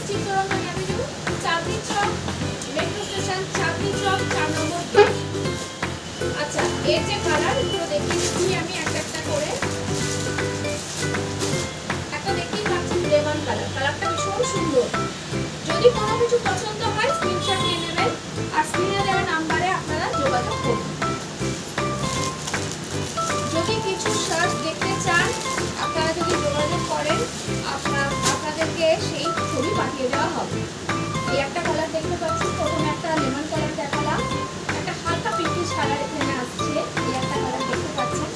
Chittaranjan avenue, চাঁদনী চক, metro station, চাঁদনী চক 4 নম্বর gate. আচ্ছা, এর যে কালার গুলো দেখিয়ে দিচ্ছি আমি একটা একটা করে। একটা দেখতেই পাচ্ছেন লেমন কালার, কালারটা ভীষণ সুন্দর। যদি কোনো কিছু পছন্দ হয় স্ক্রিনশট নিয়ে নেবেন আর স্ক্রিনে দেওয়া নাম্বারে আপনারা যোগাযোগ করুন। যদি কিছু শার্ট দেখতে চান আপনারা যদি যোগাযোগ করেন আপনাদেরকে সেই ছবি পাঠিয়ে দেওয়া হবে। এই একটা কালার দেখতে পাচ্ছেন, প্রথমে একটা লেমন কালার দেখালাম, একটা হালকা পিঙ্কিশ কালার এখানে আসছে। এই একটা কালার দেখতে পাচ্ছেন,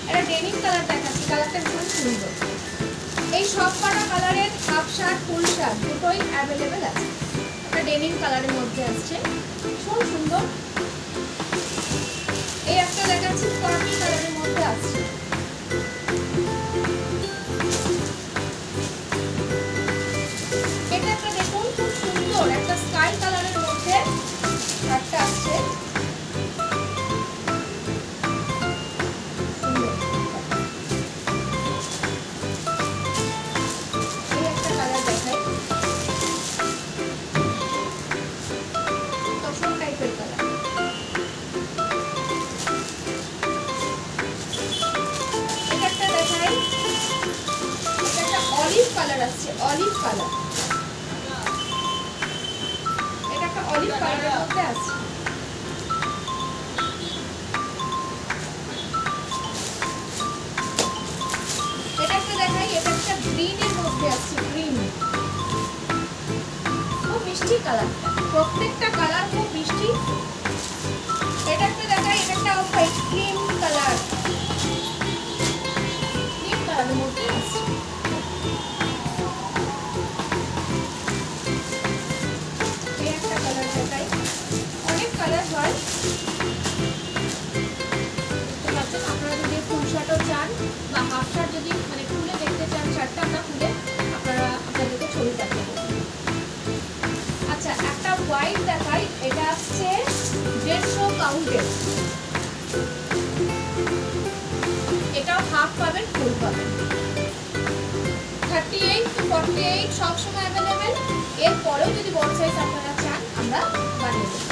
একটা ডেনিম কালার দেখাচ্ছি, কালারটা ভীষণ সুন্দর। এই সব কটা কালারের হাফ শার্ট ফুল শার্ট দুটোই অ্যাভেলেবেল আছে। একটা ডেনিম কালারের মধ্যে আসছে, ভীষণ সুন্দর। এই একটা দেখাচ্ছি কফি কালারের মধ্যে আসছে। এটা একটা দেখুন খুব সুন্দর একটা স্কাই কালারের মধ্যে একটা আসছে। এই একটা কালার দেখাই, তসর টাইপের কালার। এটা একটা দেখাই, এটা একটা অলিভ কালার আসছে, অলিভ কালার। এটা একটা অলিভ কালারের মধ্যে আছে। এটা একটা দেখাই, এটা একটা গ্রিনের মধ্যে আছে, গ্রিন। খুব মিষ্টি কালারটা, প্রত্যেকটা কালার খুব মিষ্টি। এটা একটা দেখাই, এটা একটা হোয়াইট ক্রিম কালার, ক্রিম কালারের মধ্যে আছে। এই একটা কালার দেখাই, অনেক কালার হয়। আপনারা যদি ফুল শার্টও চান বা হাফ শার্ট যদি মানে খুলে দেখতে চান, শার্টটা আমরা খুলে আপনাদেরকে ছবি পাঠিয়ে দেবো। আচ্ছা, একটা হোয়াইট দেখাই, এটা আসছে 150 কাউন্টের। এটাও হাফ পাবেন ফুল পাবেন। 38 to 48 সবসময় অ্যাভেলেবেল। এরপরেও যদি বড় সাইজ আপনারা চান আমরা বানিয়ে দেবো।